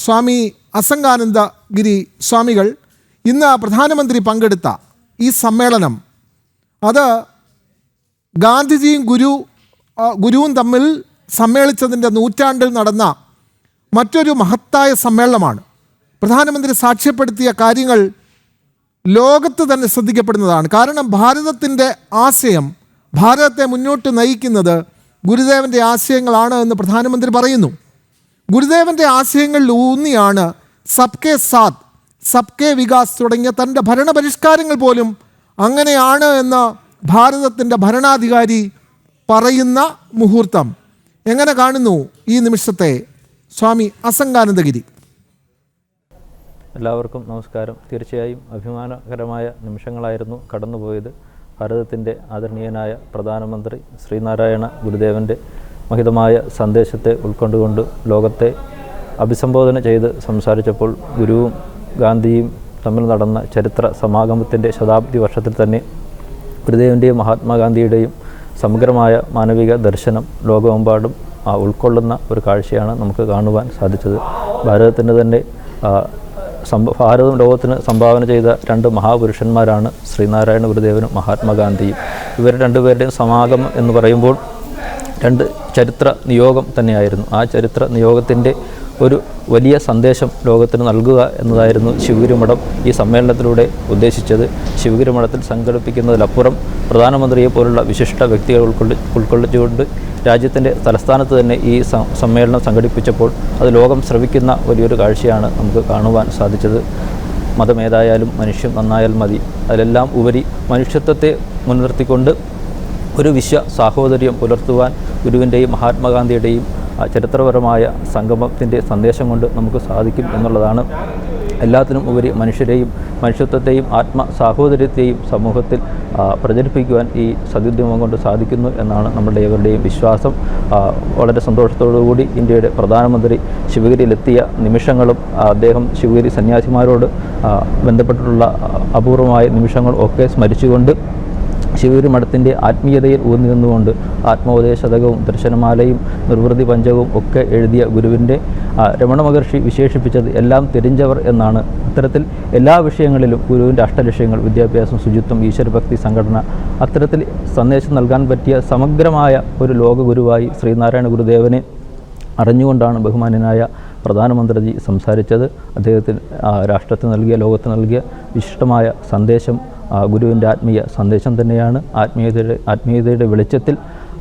സ്വാമി അസംഗാനന്ദഗിരി സ്വാമികൾ ഇന്ന് പ്രധാനമന്ത്രി പങ്കെടുത്ത ഈ സമ്മേളനം അത് ഗാന്ധിജിയും ഗുരുവും തമ്മിൽ സമ്മേളിച്ചതിൻ്റെ നൂറ്റാണ്ടിൽ നടന്ന മറ്റൊരു മഹത്തായ സമ്മേളനമാണ്. പ്രധാനമന്ത്രി സാക്ഷ്യപ്പെടുത്തിയ കാര്യങ്ങൾ ലോകത്ത് തന്നെ ശ്രദ്ധിക്കപ്പെടുന്നതാണ്. കാരണം ഭാരതത്തിൻ്റെ ആശയം, ഭാരതത്തെ മുന്നോട്ട് നയിക്കുന്നത് ഗുരുദേവൻ്റെ ആശയങ്ങളാണ് എന്ന് പ്രധാനമന്ത്രി പറയുന്നു. ഗുരുദേവൻ്റെ ആശയങ്ങളിൽ ഊന്നിയാണ് സബ്കെ സാത്ത്, സബ്കെ വികാസ് തുടങ്ങിയ തൻ്റെ ഭരണപരിഷ്കാരങ്ങൾ പോലും അങ്ങനെയാണ് എന്ന് ഭാരതത്തിൻ്റെ ഭരണാധികാരി പറയുന്ന മുഹൂർത്തം. എങ്ങനെ കാണുന്നു ഈ നിമിഷത്തെ സ്വാമി അസംഗാനന്ദഗിരി? എല്ലാവർക്കും നമസ്കാരം. തീർച്ചയായും അഭിമാനകരമായ നിമിഷങ്ങളായിരുന്നു കടന്നുപോയത്. ഭാരതത്തിൻ്റെ ആദരണീയനായ പ്രധാനമന്ത്രി ശ്രീനാരായണ ഗുരുദേവൻ്റെ മഹിതമായ സന്ദേശത്തെ ഉൾക്കൊണ്ടുകൊണ്ട് ലോകത്തെ അഭിസംബോധന ചെയ്ത് സംസാരിച്ചപ്പോൾ ഗുരുവും ഗാന്ധിയും തമ്മിൽ നടന്ന ചരിത്ര സമാഗമത്തിൻ്റെ ശതാബ്ദി വർഷത്തിൽ തന്നെ ഗുരുദേവൻ്റെയും മഹാത്മാഗാന്ധിയുടെയും സമഗ്രമായ മാനവിക ദർശനം ലോകമെമ്പാടും ഉൾക്കൊള്ളുന്ന ഒരു കാഴ്ചയാണ് നമുക്ക് കാണുവാൻ സാധിച്ചത്. ഭാരതത്തിൻ്റെ തന്നെ ഭാരതം ലോകത്തിന് സംഭാവന ചെയ്ത രണ്ട് മഹാപുരുഷന്മാരാണ് ശ്രീനാരായണ ഗുരുദേവനും മഹാത്മാഗാന്ധിയും. ഇവർ രണ്ടുപേരുടെയും സമാഗമം എന്ന് പറയുമ്പോൾ രണ്ട് ചരിത്ര നിയോഗം തന്നെയായിരുന്നു. ആ ചരിത്ര നിയോഗത്തിൻ്റെ ഒരു വലിയ സന്ദേശം ലോകത്തിന് നൽകുക എന്നതായിരുന്നു ശിവഗിരി മഠം ഈ സമ്മേളനത്തിലൂടെ ഉദ്ദേശിച്ചത്. ശിവഗിരി മഠത്തിൽ സംഘടിപ്പിക്കുന്നതിലപ്പുറം പ്രധാനമന്ത്രിയെ പോലുള്ള വിശിഷ്ട വ്യക്തികൾ ഉൾക്കൊള്ളിച്ചുകൊണ്ട് രാജ്യത്തിൻ്റെ തലസ്ഥാനത്ത് തന്നെ ഈ സമ്മേളനം സംഘടിപ്പിച്ചപ്പോൾ അത് ലോകം ശ്രവിക്കുന്ന വലിയൊരു കാഴ്ചയാണ് നമുക്ക് കാണുവാൻ സാധിച്ചത്. മതമേതായാലും മനുഷ്യൻ നന്നായാൽ മതി, അതിലെല്ലാം ഉപരി മനുഷ്യത്വത്തെ മുൻനിർത്തിക്കൊണ്ട് ഒരു വിശ്വ സാഹോദര്യം പുലർത്തുവാൻ ഗുരുവിൻ്റെയും മഹാത്മാഗാന്ധിയുടെയും ചരിത്രപരമായ സംഗമത്തിൻ്റെ സന്ദേശം കൊണ്ട് നമുക്ക് സാധിക്കും എന്നുള്ളതാണ്. എല്ലാത്തിനും ഉപരി മനുഷ്യരെയും മനുഷ്യത്വത്തെയും സാഹോദര്യത്തെയും സമൂഹത്തിൽ പ്രചരിപ്പിക്കുവാൻ ഈ സദ്യുദ്യമം കൊണ്ട് സാധിക്കുന്നു എന്നാണ് നമ്മളുടെ ഏവരുടെയും വിശ്വാസം. വളരെ സന്തോഷത്തോടുകൂടി ഇന്ത്യയുടെ പ്രധാനമന്ത്രി ശിവഗിരിയിലെത്തിയ നിമിഷങ്ങളും അദ്ദേഹം ശിവഗിരി സന്യാസിമാരോട് ബന്ധപ്പെട്ടിട്ടുള്ള അപൂർവമായ നിമിഷങ്ങളും ഒക്കെ സ്മരിച്ചുകൊണ്ട് ശിവഗിരി മഠത്തിൻ്റെ ആത്മീയതയിൽ ഊന്നി നിന്നുകൊണ്ട് ആത്മോപദേശതകവും ദർശനമാലയും നിർവൃതി പഞ്ചകവും ഒക്കെ എഴുതിയ ഗുരുവിൻ്റെ രമണ മഹർഷി വിശേഷിപ്പിച്ചത് എല്ലാം തിരിഞ്ഞവർ എന്നാണ്. അത്തരത്തിൽ എല്ലാ വിഷയങ്ങളിലും ഗുരുവിൻ്റെ അഷ്ടലക്ഷ്യങ്ങൾ, വിദ്യാഭ്യാസം, ശുചിത്വം, ഈശ്വരഭക്തി, സംഘടന, അത്തരത്തിൽ സന്ദേശം നൽകാൻ പറ്റിയ സമഗ്രമായ ഒരു ലോകഗുരുവായി ശ്രീനാരായണ ഗുരുദേവനെ അറിഞ്ഞുകൊണ്ടാണ് ബഹുമാന്യനായ പ്രധാനമന്ത്രി സംസാരിച്ചത്. അദ്ദേഹത്തിന് രാഷ്ട്രത്തിന് നൽകിയ, ലോകത്തിന് നൽകിയ വിശിഷ്ടമായ സന്ദേശം ഗുരുവിൻ്റെ ആത്മീയ സന്ദേശം തന്നെയാണ്. ആത്മീയതയുടെ വെളിച്ചത്തിൽ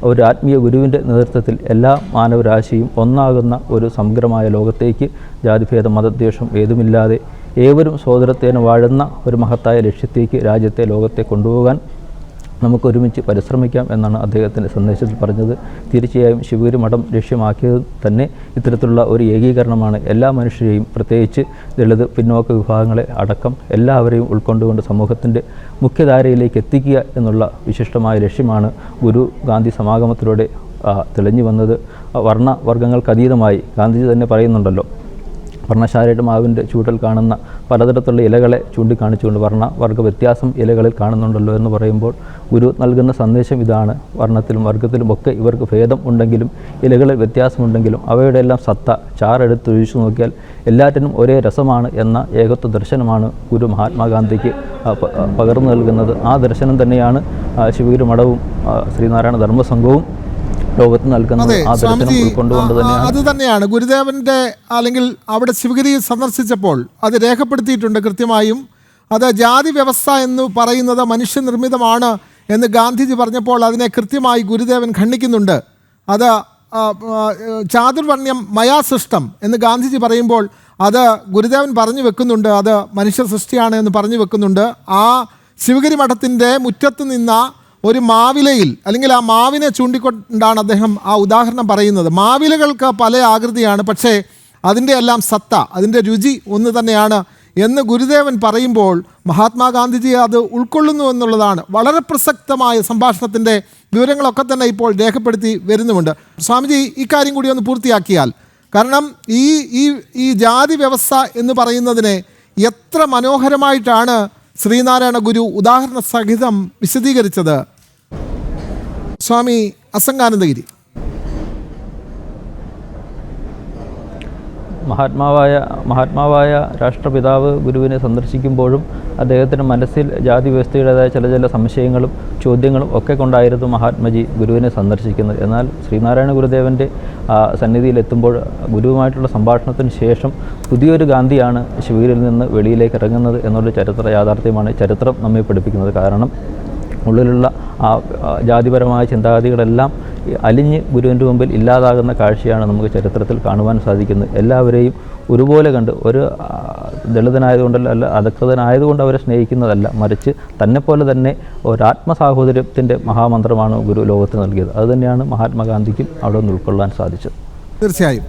ഒരു ആത്മീയ ഗുരുവിൻ്റെ നേതൃത്വത്തിൽ എല്ലാ മാനവരാശിയും ഒന്നാകുന്ന ഒരു സമഗ്രമായ ലോകത്തേക്ക് ജാതിഭേദം മതദ്വേഷം ഏതുമില്ലാതെ ഏവരും സോദരത്തേന് വാഴുന്ന ഒരു മഹത്തായ ലക്ഷ്യത്തേക്ക് രാജ്യത്തെ, ലോകത്തെ കൊണ്ടുപോകാൻ നമുക്കൊരുമിച്ച് പരിശ്രമിക്കാം എന്നാണ് അദ്ദേഹത്തിൻ്റെ സന്ദേശത്തിൽ പറഞ്ഞത്. തീർച്ചയായും ശിവഗിരി മഠം ലക്ഷ്യമാക്കിയത് തന്നെ ഇത്തരത്തിലുള്ള ഒരു ഏകീകരണമാണ്. എല്ലാ മനുഷ്യരെയും, പ്രത്യേകിച്ച് ദളിത് പിന്നോക്ക വിഭാഗങ്ങളെ അടക്കം എല്ലാവരെയും ഉൾക്കൊണ്ടുകൊണ്ട് സമൂഹത്തിൻ്റെ മുഖ്യധാരയിലേക്ക് എത്തിക്കുക എന്നുള്ള വിശിഷ്ടമായ ലക്ഷ്യമാണ് ഗുരു ഗാന്ധി സമാഗമത്തിലൂടെ തെളിഞ്ഞു വന്നത്. വർണ്ണവർഗ്ഗങ്ങൾക്കതീതമായി ഗാന്ധിജി തന്നെ പറയുന്നുണ്ടല്ലോ, വർണ്ണശാലയുടെ മാവിൻ്റെ ചൂടിൽ കാണുന്ന പലതരത്തിലുള്ള ഇലകളെ ചൂണ്ടിക്കാണിച്ചുകൊണ്ട് വർണ്ണവർഗ വ്യത്യാസം ഇലകളിൽ കാണുന്നുണ്ടല്ലോ എന്ന് പറയുമ്പോൾ ഗുരു നൽകുന്ന സന്ദേശം ഇതാണ്. വർണ്ണത്തിലും വർഗത്തിലും ഒക്കെ ഇവർക്ക് ഭേദം ഉണ്ടെങ്കിലും ഇലകളിൽ വ്യത്യാസമുണ്ടെങ്കിലും അവയുടെ എല്ലാം സത്ത ചാറെടുത്തൊഴിച്ചു നോക്കിയാൽ എല്ലാറ്റിനും ഒരേ രസമാണ് എന്ന ഏകത്വ ദർശനമാണ് ഗുരു മഹാത്മാഗാന്ധിക്ക് പകർന്നു നൽകുന്നത്. ആ ദർശനം തന്നെയാണ് ശിവഗിരി മഠവും ശ്രീനാരായണ ധർമ്മസംഘവും ലോകത്ത് നൽകുന്നത്. അത് തന്നെയാണ് ഗുരുദേവന്റെ, അല്ലെങ്കിൽ അവിടെ ശിവഗിരി സന്ദർശിച്ചപ്പോൾ അത് രേഖപ്പെടുത്തിയിട്ടുണ്ട് കൃത്യമായും. അത് ജാതി വ്യവസ്ഥ എന്ന് പറയുന്നത് മനുഷ്യനിർമ്മിതമാണ് എന്ന് ഗാന്ധിജി പറഞ്ഞപ്പോൾ അതിനെ കൃത്യമായി ഗുരുദേവൻ ഖണ്ഡിക്കുന്നുണ്ട്. അത് ചാതുർവർണ്ണ്യം മയാ സൃഷ്ടം എന്ന് ഗാന്ധിജി പറയുമ്പോൾ അത് ഗുരുദേവൻ പറഞ്ഞു വെക്കുന്നുണ്ട്, അത് മനുഷ്യ സൃഷ്ടിയാണ് എന്ന് പറഞ്ഞു വെക്കുന്നുണ്ട്. ആ ശിവഗിരി മഠത്തിൻ്റെ മുറ്റത്ത് നിന്ന ഒരു മാവിലയിൽ, അല്ലെങ്കിൽ ആ മാവിനെ ചൂണ്ടിക്കൊണ്ടാണ് അദ്ദേഹം ആ ഉദാഹരണം പറയുന്നത്. മാവിലകൾക്ക് പല ആകൃതിയാണ്, പക്ഷേ അതിൻ്റെ എല്ലാം സത്ത, അതിൻ്റെ രുചി ഒന്ന് തന്നെയാണ് എന്ന് ഗുരുദേവൻ പറയുമ്പോൾ മഹാത്മാഗാന്ധിജി അത് ഉൾക്കൊള്ളുന്നു എന്നുള്ളതാണ്. വളരെ പ്രസക്തമായ സംഭാഷണത്തിൻ്റെ വിവരങ്ങളൊക്കെ തന്നെ ഇപ്പോൾ രേഖപ്പെടുത്തി വരുന്നുമുണ്ട്. സ്വാമിജി ഇക്കാര്യം കൂടി ഒന്ന് പൂർത്തിയാക്കിയാൽ, കാരണം ഈ ജാതി വ്യവസ്ഥ എന്ന് പറയുന്നതിനെ എത്ര മനോഹരമായിട്ടാണ് ശ്രീനാരായണ ഗുരു ഉദാഹരണ സഹിതം വിശദീകരിച്ചത്. സ്വാമി അസംഗാനന്ദഗിരി. മഹാത്മാവായ രാഷ്ട്രപിതാവ് ഗുരുവിനെ സന്ദർശിക്കുമ്പോഴും അദ്ദേഹത്തിൻ്റെ മനസ്സിൽ ജാതി വ്യവസ്ഥയുടേതായ ചില സംശയങ്ങളും ചോദ്യങ്ങളും ഒക്കെ കൊണ്ടായിരുന്നു മഹാത്മജി ഗുരുവിനെ സന്ദർശിക്കുന്നത്. എന്നാൽ ശ്രീനാരായണ ഗുരുദേവൻ്റെ സന്നിധിയിലെത്തുമ്പോൾ ഗുരുവുമായിട്ടുള്ള സംഭാഷണത്തിന് ശേഷം പുതിയൊരു ഗാന്ധിയാണ് ശിവഗിരിയിൽ നിന്ന് വെളിയിലേക്ക് ഇറങ്ങുന്നത് എന്നുള്ള ചരിത്ര യാഥാർത്ഥ്യമാണ് ചരിത്രം നമ്മെ പഠിപ്പിക്കുന്നത്. കാരണം ഉള്ളിലുള്ള ആ ജാതിപരമായ ചിന്താഗതികളെല്ലാം അലിഞ്ഞ് ഗുരുവിൻ്റെ മുമ്പിൽ ഇല്ലാതാകുന്ന കാഴ്ചയാണ് നമുക്ക് ചരിത്രത്തിൽ കാണുവാൻ സാധിക്കുന്നത്. എല്ലാവരെയും ഒരുപോലെ കണ്ട് ഒരു ദളിതനായതുകൊണ്ടല്ല, അല്ല അധകൃതനായതുകൊണ്ട് അവരെ സ്നേഹിക്കുന്നതല്ല, മറിച്ച് തന്നെപ്പോലെ തന്നെ ഒരാത്മസാഹോദര്യത്തിൻ്റെ മഹാമന്ത്രമാണ് ഗുരു ലോകത്തിന് നൽകിയത്. അതുതന്നെയാണ് മഹാത്മാഗാന്ധിക്കും അവിടെ നിന്ന് ഉൾക്കൊള്ളാൻ സാധിച്ചത്. തീർച്ചയായും.